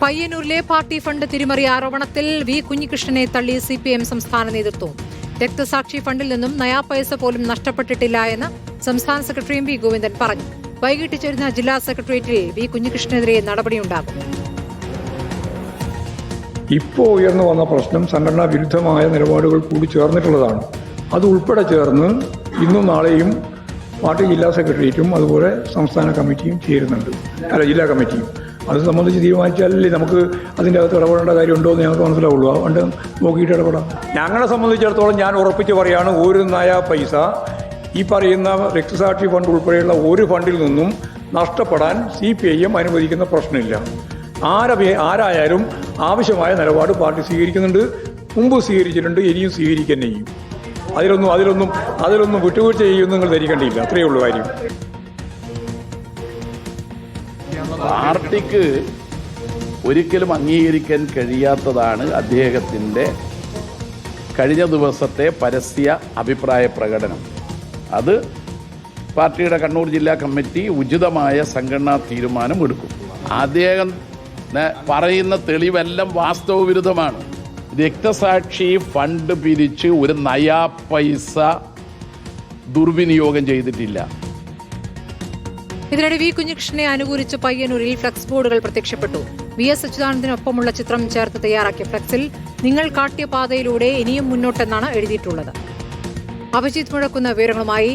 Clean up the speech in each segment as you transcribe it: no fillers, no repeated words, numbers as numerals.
പയ്യന്നൂരിലെ party fund തിരിമറി ആരോപണത്തിൽ V കുഞ്ഞികൃഷ്ണനെ തള്ളി സിപിഎം സംസ്ഥാന നേതൃത്വം. രക്തസാക്ഷി ഫണ്ടിൽ നിന്നും നയാ പൈസ പോലും നഷ്ടപ്പെട്ടിട്ടില്ല എന്ന് സംസ്ഥാന സെക്രട്ടറി എം വി ഗോവിന്ദൻ പറഞ്ഞു. വൈകിട്ട് ചേരുന്ന ജില്ലാ സെക്രട്ടേറിയറ്റിൽ വി കുഞ്ഞികൃഷ്ണനെതിരെ നടപടിയുണ്ടാകും. ഇപ്പോൾ ഉയർന്നു വന്ന പ്രശ്നം സംഘടനാ വിരുദ്ധമായ നിലപാടുകൾ കൂടി ചേർന്നിട്ടുള്ളതാണ്. അത് ഉൾപ്പെടെ ചേർന്ന് ഇന്നും നാളെയും പാർട്ടി ജില്ലാ സെക്രട്ടേറിയറ്റും അതുപോലെ സംസ്ഥാന കമ്മിറ്റിയും ചേരുന്നുണ്ട്. ജില്ലാ കമ്മിറ്റിയും അത് സംബന്ധിച്ച് തീരുമാനിച്ചാലല്ലേ നമുക്ക് അതിൻ്റെ അകത്ത് ഇടപെടേണ്ട കാര്യമുണ്ടോ എന്ന് ഞങ്ങൾക്ക് മനസ്സിലാവുള്ളൂ. അതുകൊണ്ട് നോക്കിയിട്ട് ഇടപെടാം. ഞങ്ങളെ സംബന്ധിച്ചിടത്തോളം ഞാൻ ഉറപ്പിച്ച് പറയാണ്, ഒരു നയാ പൈസ ഈ പറയുന്ന രക്തസാക്ഷി ഫണ്ട് ഉൾപ്പെടെയുള്ള ഒരു ഫണ്ടിൽ നിന്നും നഷ്ടപ്പെടാൻ CPIM അനുവദിക്കുന്ന പ്രശ്നമില്ല. ആരായാലും ആവശ്യമായ നിലപാട് പാർട്ടി സ്വീകരിക്കുന്നുണ്ട്, മുമ്പ് സ്വീകരിച്ചിട്ടുണ്ട്, ഇനിയും സ്വീകരിക്കാൻ ചെയ്യും. അതിലൊന്നും വിട്ടുവീഴ്ച ചെയ്യുമെന്ന് നിങ്ങൾ ധരിക്കേണ്ടിയില്ല. അത്രയേ ഉള്ളൂ കാര്യം. പാർട്ടിക്ക് ഒരിക്കലും അംഗീകരിക്കാൻ കഴിയാത്തതാണ് അദ്ദേഹത്തിൻ്റെ കഴിഞ്ഞ ദിവസത്തെ പരസ്യ അഭിപ്രായ പ്രകടനം. അത് പാർട്ടിയുടെ കണ്ണൂർ ജില്ലാ കമ്മിറ്റി ഉചിതമായ സംഘടനാ തീരുമാനം എടുക്കും. അദ്ദേഹം പറയുന്ന തെളിവെല്ലാം വാസ്തവ വിരുദ്ധമാണ്. രക്തസാക്ഷി ഫണ്ട് പിരിച്ച് ഒരു നയാ പൈസ ദുർവിനിയോഗം ചെയ്തിട്ടില്ല. ഇതിനിടെ വി കുഞ്ഞികൃഷ്ണനെ അനുകൂലിച്ച് പയ്യന്നൂരിൽ ഫ്ലക്സ് ബോർഡുകൾ പ്രത്യക്ഷപ്പെട്ടു. VS അച്യുതാനന്ദനൊപ്പമുള്ള ചിത്രം ചേർത്ത് തയ്യാറാക്കിയ ഫ്ലക്സിൽ നിങ്ങൾ കാട്ടിയ പാതയിലൂടെ ഇനിയും മുന്നോട്ടെന്നാണ് എഴുതിയിട്ടുള്ളത്. അഭിജിത്ത് മുഴക്കുന്ന വിവരങ്ങളുമായി.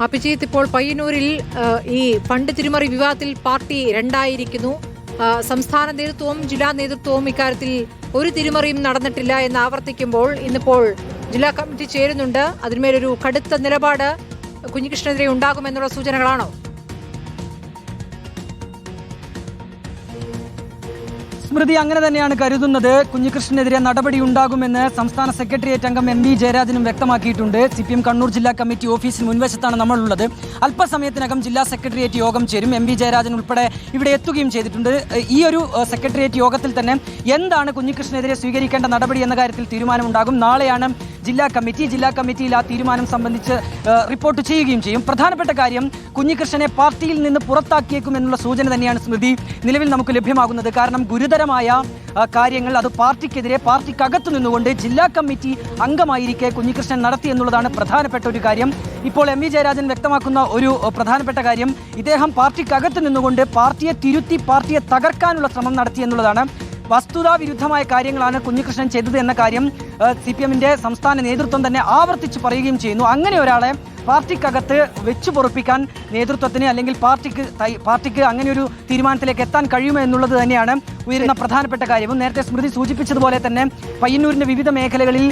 അഭിജിത്ത്, ഇപ്പോൾ പയ്യന്നൂരിൽ ഈ ഫണ്ട് തിരിമറി വിവാദത്തിൽ പാർട്ടി രണ്ടായിരിക്കുന്നു. സംസ്ഥാന നേതൃത്വവും ജില്ലാ നേതൃത്വവും ഇക്കാര്യത്തിൽ ഒരു തിരിമറിയും നടന്നിട്ടില്ല എന്ന് ആവർത്തിക്കുമ്പോൾ ഇന്നിപ്പോൾ ജില്ലാ കമ്മിറ്റി ചേരുന്നുണ്ട്. അതിന്മേലൊരു കടുത്ത നിലപാട് കുഞ്ഞികൃഷ്ണനെതിരെ ഉണ്ടാകുമെന്നുള്ള സൂചനകളാണോ? സ്മൃതി, അങ്ങനെ തന്നെയാണ് കരുതുന്നത്. കുഞ്ഞികൃഷ്ണനെതിരെ നടപടി ഉണ്ടാകുമെന്ന് സംസ്ഥാന സെക്രട്ടേറിയറ്റ് അംഗം MV ജയരാജനും വ്യക്തമാക്കിയിട്ടുണ്ട്. CPM കണ്ണൂർ ജില്ലാ കമ്മിറ്റി ഓഫീസിന് മുൻവശത്താണ് നമ്മളുള്ളത്. അല്പസമയത്തിനകം ജില്ലാ സെക്രട്ടേറിയറ്റ് യോഗം ചേരും. MV ജയരാജൻ ഉൾപ്പെടെ ഇവിടെ എത്തുകയും ചെയ്തിട്ടുണ്ട്. ഈ ഒരു സെക്രട്ടേറിയറ്റ് യോഗത്തിൽ തന്നെ എന്താണ് കുഞ്ഞികൃഷ്ണനെതിരെ സ്വീകരിക്കേണ്ട നടപടി എന്ന കാര്യത്തിൽ തീരുമാനമുണ്ടാകും. നാളെയാണ് ജില്ലാ കമ്മിറ്റിയിൽ ആ തീരുമാനം സംബന്ധിച്ച് റിപ്പോർട്ട് ചെയ്യുകയും ചെയ്യും. പ്രധാനപ്പെട്ട കാര്യം, കുഞ്ഞികൃഷ്ണനെ പാർട്ടിയിൽ നിന്ന് പുറത്താക്കിയേക്കും എന്നുള്ള സൂചന തന്നെയാണ് സ്മൃതി നിലവിൽ നമുക്ക് ലഭ്യമാകുന്നത്. കാരണം ഗുരുതരമായ കാര്യങ്ങൾ അത് പാർട്ടിക്കെതിരെ പാർട്ടിക്കകത്തു നിന്നുകൊണ്ട് ജില്ലാ കമ്മിറ്റി അംഗമായിരിക്കെ കുഞ്ഞികൃഷ്ണൻ നടത്തി എന്നുള്ളതാണ് പ്രധാനപ്പെട്ട ഒരു കാര്യം. ഇപ്പോൾ MV ജയരാജൻ വ്യക്തമാക്കുന്ന ഒരു പ്രധാനപ്പെട്ട കാര്യം, ഇദ്ദേഹം പാർട്ടിക്കകത്ത് നിന്നുകൊണ്ട് പാർട്ടിയെ തിരുത്തി പാർട്ടിയെ തകർക്കാനുള്ള ശ്രമം നടത്തി എന്നുള്ളതാണ്. വസ്തുതാ വിരുദ്ധമായ കാര്യങ്ങളാണ് കുഞ്ഞികൃഷ്ണൻ ചെയ്തത് എന്ന കാര്യം CPMന്റെ സംസ്ഥാന നേതൃത്വം തന്നെ ആവർത്തിച്ച് പറയുകയും ചെയ്യുന്നു. അങ്ങനെ ഒരാളെ പാർട്ടിക്കകത്ത് വെച്ചു പൊറുപ്പിക്കാൻ നേതൃത്വത്തിന് അല്ലെങ്കിൽ പാർട്ടിക്ക് അങ്ങനെ ഒരു തീരുമാനത്തിലേക്ക് എത്താൻ കഴിയുമോ എന്നുള്ളത് തന്നെയാണ് ഉയരുന്ന പ്രധാനപ്പെട്ട കാര്യവും. നേരത്തെ സ്മൃതി സൂചിപ്പിച്ചതുപോലെ തന്നെ പയ്യന്നൂരിന്റെ വിവിധ മേഖലകളിൽ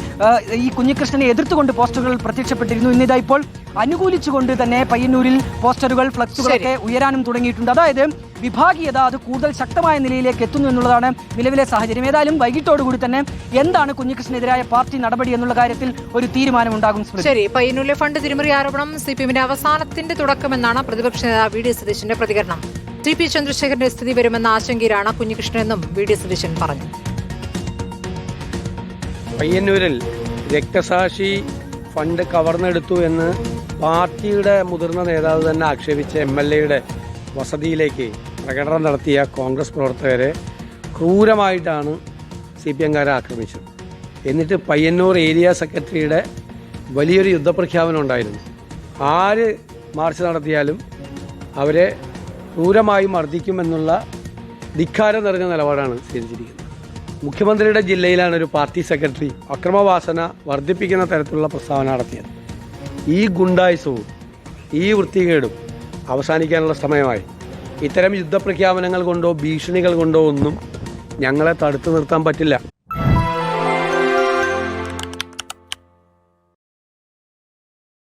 ഈ കുഞ്ഞികൃഷ്ണനെ എതിർത്തുകൊണ്ട് പോസ്റ്ററുകൾ പ്രത്യക്ഷപ്പെട്ടിരുന്നു. ഇന്നിതാ ഇപ്പോൾ അനുകൂലിച്ചുകൊണ്ട് തന്നെ പയ്യന്നൂരിൽ പോസ്റ്ററുകൾ, ഫ്ലക്സുകളൊക്കെ ഉയരാനും തുടങ്ങിയിട്ടുണ്ട്. അതായത് വിഭാഗീയത അത് കൂടുതൽ ശക്തമായ നിലയിലേക്ക് എത്തുന്നു എന്നുള്ളതാണ് നിലവിലെ സാഹചര്യം. ഏതായാലും വൈകിട്ടോടുകൂടി തന്നെ എന്താണ് കുഞ്ഞികൃഷ്ണനെതിരായ പാർട്ടി നടപടി എന്നുള്ള കാര്യത്തിൽ ഒരു തീരുമാനമുണ്ടാകും. ശരി, പയ്യന്നൂരിലെ ഫണ്ട് തിരിമറി ആരോപണം CPMന്റെ അവസാനത്തിന്റെ തുടക്കമെന്നാണ് പ്രതിപക്ഷ നേതാവ് VD സതീശന്റെ പ്രതികരണം. TP ചന്ദ്രശേഖരന്റെ സ്ഥിതി വരുമെന്ന ആശങ്കയിലാണ് കുഞ്ഞികൃഷ്ണനെന്നും VD സതീശൻ പറഞ്ഞു. പയ്യന്നൂരിൽ രക്തസാക്ഷി ഫണ്ട് കവർന്നെടുത്തു എന്ന് പാർട്ടിയുടെ മുതിർന്ന നേതാവ് തന്നെ ആക്ഷേപിച്ച MLAയുടെ വസതിയിലേക്ക് പ്രകടനം നടത്തിയ കോൺഗ്രസ് പ്രവർത്തകരെ ക്രൂരമായിട്ടാണ് CPMകാരെ ആക്രമിച്ചത്. എന്നിട്ട് പയ്യന്നൂർ ഏരിയ സെക്രട്ടറിയുടെ വലിയൊരു യുദ്ധപ്രഖ്യാപനം ഉണ്ടായിരുന്നു. ആര് മാർച്ച് നടത്തിയാലും അവരെ ക്രൂരമായി മർദ്ദിക്കുമെന്നുള്ള ധിക്കാരം നിറഞ്ഞ നിലപാടാണ് സ്വീകരിച്ചിരിക്കുന്നത്. മുഖ്യമന്ത്രിയുടെ ജില്ലയിലാണ് ഒരു പാർട്ടി സെക്രട്ടറി അക്രമവാസന വർദ്ധിപ്പിക്കുന്ന തരത്തിലുള്ള പ്രസ്താവന നടത്തിയത്. ഈ ഗുണ്ടായുസവും ഈ വൃത്തികേടും അവസാനിക്കാനുള്ള സമയമായി. ഇത്തരം യുദ്ധപ്രഖ്യാപനങ്ങൾ കൊണ്ടോ ഭീഷണികൾ കൊണ്ടോ ഒന്നും ഞങ്ങളെ തടുത്തു നിർത്താൻ പറ്റില്ല.